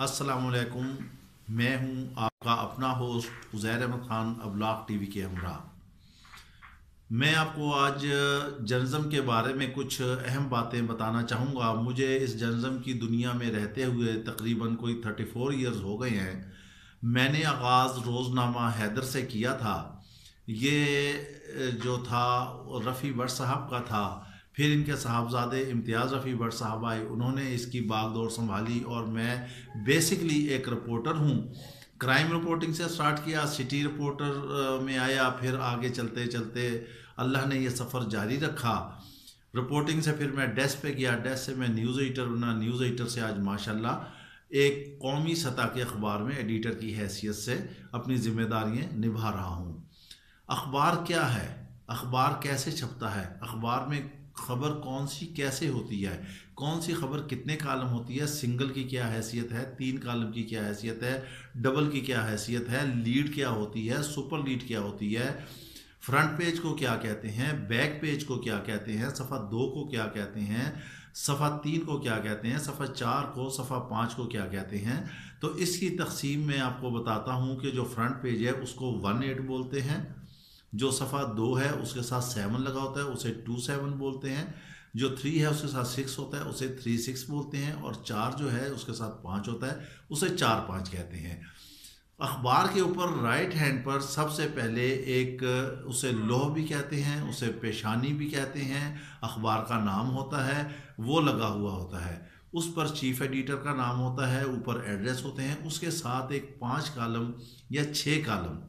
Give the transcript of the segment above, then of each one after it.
अस्सलामुअलैकुम। मैं हूं आपका अपना होस्ट उज़ैर अहमद ख़ान अब्लाग टीवी के हमरा। मैं आपको आज जर्नलिज्म के बारे में कुछ अहम बातें बताना चाहूँगा। मुझे इस जर्नलिज्म की दुनिया में रहते हुए तकरीबन कोई 34 ईयर्स हो गए हैं। मैंने आगाज़ रोज़नामा हैदर से किया था। ये जो था रफ़ी भट्ट साहब का था। फिर इनके साहबजादे इम्तियाज़ रफ़ी भट्ट साहब आए, उन्होंने इसकी बागडोर संभाली और मैं बेसिकली एक रिपोर्टर हूँ। क्राइम रिपोर्टिंग से स्टार्ट किया, सिटी रिपोर्टर में आया, फिर आगे चलते चलते अल्लाह ने ये सफ़र जारी रखा। रिपोर्टिंग से फिर मैं डेस्क पे गया, डेस्क से मैं न्यूज़ एडिटर बना, न्यूज़ एडिटर से आज माशाल्लाह एक कौमी सतह के अखबार में एडिटर की हैसियत से अपनी जिम्मेदारियां निभा रहा हूँ। अखबार क्या है, अखबार कैसे छपता है, अखबार में खबर कौन सी कैसे होती है, कौन सी खबर कितने कालम होती है, सिंगल की क्या हैसियत है, 3 कालम की क्या हैसियत है, डबल की क्या हैसियत है, लीड क्या होती है, सुपर लीड क्या होती है, फ्रंट पेज को क्या कहते हैं, बैक पेज को क्या कहते हैं, सफ़ा 2 को क्या कहते हैं, सफ़ा 3 को क्या कहते हैं, सफ़ा 4 को, सफ़ा 5 को क्या कहते हैं। तो इसकी तकसीम मैं आपको बताता हूँ कि जो फ्रंट पेज है उसको 1-8 बोलते हैं, जो सफ़ा 2 है उसके साथ 7 लगा होता है उसे 2-7 बोलते हैं, जो 3 है उसके साथ 6 होता है उसे 3-6 बोलते हैं, और 4 जो है उसके साथ 5 होता है उसे 4-5 कहते हैं। अखबार के ऊपर राइट हैंड पर सबसे पहले एक उसे लोह भी कहते हैं, उसे पेशानी भी कहते हैं, अखबार का नाम होता है, वो लगा हुआ होता है। उस पर चीफ एडिटर का नाम होता है, ऊपर एड्रेस होते हैं, उसके साथ एक 5 कालम या 6 कालम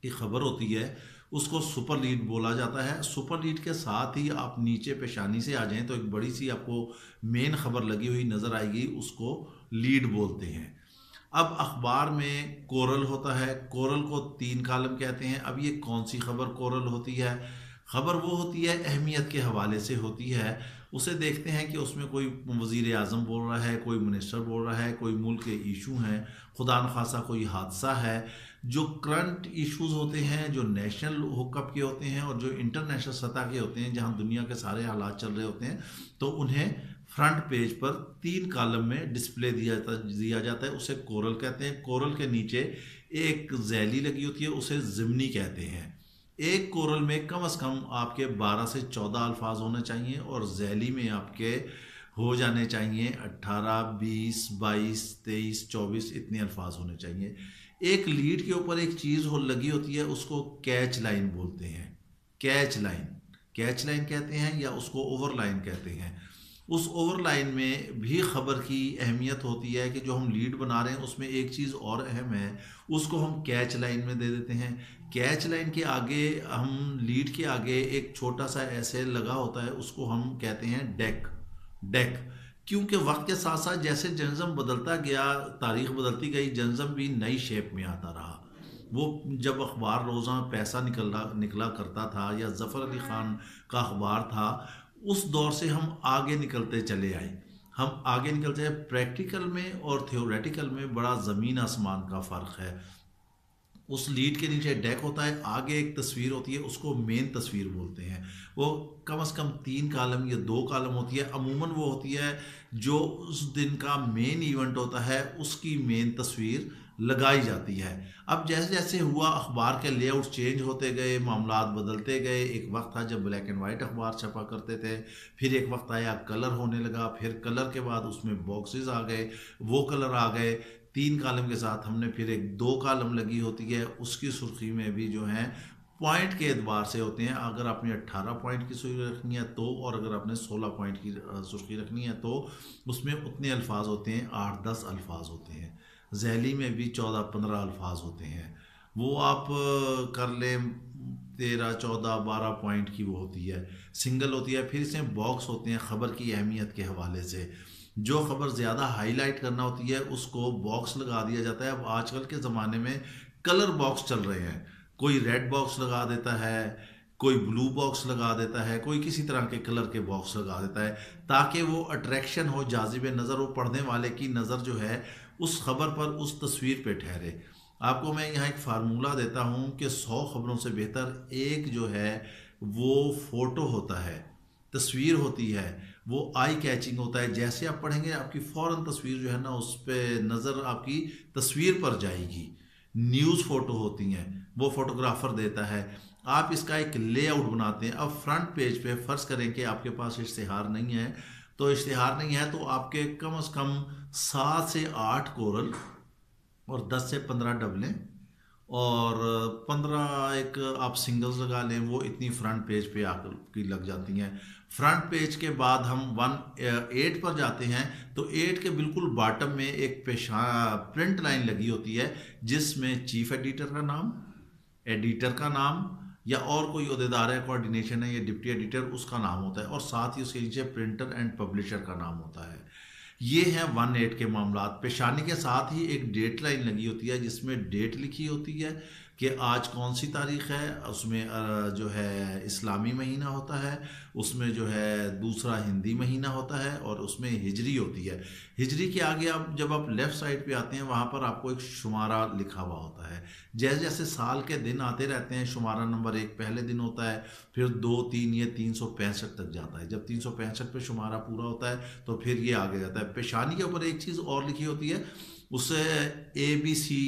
की खबर होती है, उसको सुपर लीड बोला जाता है। सुपर लीड के साथ ही आप नीचे पेशानी से आ जाएं तो एक बड़ी सी आपको मेन खबर लगी हुई नज़र आएगी, उसको लीड बोलते हैं। अब अखबार में कोरल होता है, कोरल को 3 कालम कहते हैं। अब ये कौन सी खबर कोरल होती है? खबर वो होती है अहमियत के हवाले से होती है। उसे देखते हैं कि उसमें कोई वज़ीर आज़म बोल रहा है, कोई मिनिस्टर बोल रहा है, कोई मुल्क के इशू हैं, खुदा न खासा कोई हादसा है। जो करंट इश्यूज होते हैं, जो नेशनल हुक्म के होते हैं और जो इंटरनेशनल सतह के होते हैं, जहाँ दुनिया के सारे हालात चल रहे होते हैं, तो उन्हें फ्रंट पेज पर 3 कालम में डिस्प्ले दिया जाता है, उसे कोरल कहते हैं। कोरल के नीचे एक जैली लगी होती है, उसे ज़िमनी कहते हैं। एक कोरल में कम से कम आपके 12 से 14 अल्फाज होने चाहिए, और जैली में आपके हो जाने चाहिए 18, 20, 22, 23, 24 इतने अल्फाज होने चाहिए। एक लीड के ऊपर एक चीज़ हो लगी होती है, उसको कैच लाइन बोलते हैं। कैच लाइन, कैच लाइन कहते हैं, या उसको ओवर लाइन कहते हैं। उस ओवर लाइन में भी खबर की अहमियत होती है कि जो हम लीड बना रहे हैं उसमें एक चीज़ और अहम है, उसको हम कैच लाइन में दे देते हैं। कैच लाइन के आगे, हम लीड के आगे एक छोटा सा ऐसे लगा होता है, उसको हम कहते हैं डेक। डेक, क्योंकि वक्त के साथ साथ जैसे जर्नलिज्म बदलता गया, तारीख बदलती गई, जर्नलिज्म भी नई शेप में आता रहा। वो जब अखबार रोज़ाना पैसा निकला निकला करता था, या ज़फ़र अली ख़ान का अखबार था, उस दौर से हम आगे निकलते चले आए। हम आगे निकलते हैं, प्रैक्टिकल में और थ्योरेटिकल में बड़ा ज़मीन आसमान का फ़र्क है। उस लीड के नीचे डेक होता है, आगे एक तस्वीर होती है, उसको मेन तस्वीर बोलते हैं। वो कम से कम 3 कालम या 2 कालम होती है। अमूमन वो होती है जो उस दिन का मेन इवेंट होता है, उसकी मेन तस्वीर लगाई जाती है। अब जैसे जैसे हुआ, अखबार के लेआउट चेंज होते गए, मामलात बदलते गए। एक वक्त था जब ब्लैक एंड वाइट अखबार छपा करते थे, फिर एक वक्त आया कलर होने लगा, फिर कलर के बाद उसमें बॉक्सेस आ गए, वो कलर आ गए। 3 कालम के साथ हमने फिर एक 2 कालम लगी होती है, उसकी सुर्खी में भी जो है पॉइंट के एतबार से होते हैं। अगर आपने 18 पॉइंट की सुर्खी रखनी है तो, और अगर आपने 16 पॉइंट की सुर्खी रखनी है तो उसमें उतने अल्फाज होते हैं, 8-10 अल्फाज होते हैं। जैली में भी 14-15 अल्फाज होते हैं। वो आप कर लें 13, 14, 12 पॉइंट की वो होती है, सिंगल होती है। फिर इसमें बॉक्स होते हैं खबर की अहमियत के हवाले से। जो खबर ज़्यादा हाईलाइट करना होती है उसको बॉक्स लगा दिया जाता है। अब आजकल के ज़माने में कलर बॉक्स चल रहे हैं, कोई रेड बॉक्स लगा देता है, कोई ब्लू बॉक्स लगा देता है, कोई किसी तरह के कलर के बॉक्स लगा देता है, ताकि वो अट्रैक्शन हो, जाजिब नज़र हो, पढ़ने वाले की नज़र जो है उस खबर पर, उस तस्वीर पे ठहरे। आपको मैं यहाँ एक फार्मूला देता हूँ कि 100 खबरों से बेहतर एक जो है वो फ़ोटो होता है, तस्वीर होती है। वो आई कैचिंग होता है। जैसे आप पढ़ेंगे आपकी फ़ौरन तस्वीर जो है ना उस पर नज़र आपकी तस्वीर पर जाएगी। न्यूज़ फ़ोटो होती हैं वो फोटोग्राफ़र देता है। आप इसका एक लेआउट बनाते हैं। अब फ्रंट पेज पे फ़र्ज़ करें कि आपके पास इश्तिहार नहीं है, तो इश्तिहार नहीं है तो आपके कम से कम 7 से 8 कोरल और 10 से 15 डबलें और 15 एक आप सिंगल्स लगा लें, वो इतनी फ्रंट पेज पे आकर की लग जाती हैं। फ्रंट पेज के बाद हम 8 पर जाते हैं तो 8 के बिल्कुल बॉटम में एक पेशा प्रिंट लाइन लगी होती है जिसमें चीफ एडिटर का नाम, एडिटर का नाम या और कोई ओहदेदार है, कोऑर्डिनेशन है या डिप्टी एडिटर, उसका नाम होता है और साथ ही उसके नीचे प्रिंटर एंड पब्लिशर का नाम होता है। ये है 1/8 के मामला। पेशानी के साथ ही एक डेट लाइन लगी होती है जिसमें डेट लिखी होती है कि आज कौन सी तारीख है। उसमें जो है इस्लामी महीना होता है, उसमें जो है दूसरा हिंदी महीना होता है और उसमें हिजरी होती है। हिजरी के आगे आप जब आप लेफ़्ट साइड पे आते हैं वहाँ पर आपको एक शुमारा लिखा हुआ होता है। जैसे जैसे साल के दिन आते रहते हैं शुमारा नंबर 1 पहले दिन होता है, फिर 2, 3 ये 365 तक जाता है। जब 365 पे शुमारा पूरा होता है तो फिर ये आगे जाता है। पेशानी के ऊपर एक चीज़ और लिखी होती है, उससे ABC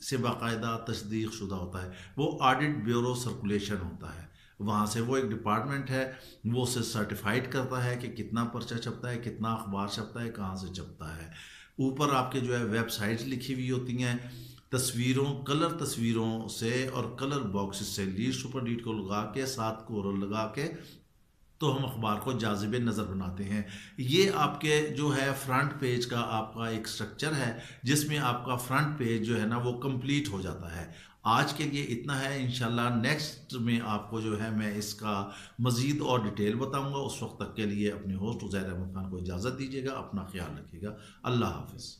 से बाकायदा तस्दीक शुदा होता है, वो ऑडिट ब्यूरो सर्कुलेशन होता है। वहाँ से वो एक डिपार्टमेंट है, वो उसे सर्टिफाइड करता है कि कितना पर्चा छपता है, कितना अखबार छपता है, कहाँ से छपता है। ऊपर आपके जो है वेबसाइट्स लिखी हुई होती हैं, तस्वीरों कलर तस्वीरों से और कलर बॉक्सेस से लीड सुपर लीड को लगा के 7 कोरल लगा के तो हम अखबार को जाज़िब नज़र बनाते हैं। ये आपके जो है फ्रंट पेज का आपका एक स्ट्रक्चर है जिसमें आपका फ्रंट पेज जो है ना वो कंप्लीट हो जाता है। आज के लिए इतना है, इंशाल्लाह नेक्स्ट में आपको जो है मैं इसका मज़ीद और डिटेल बताऊंगा। उस वक्त तक के लिए अपने होस्ट उज़ैर अहमद खान को इजाज़त दीजिएगा। अपना ख्याल रखिएगा। अल्लाह हाफ़िज़।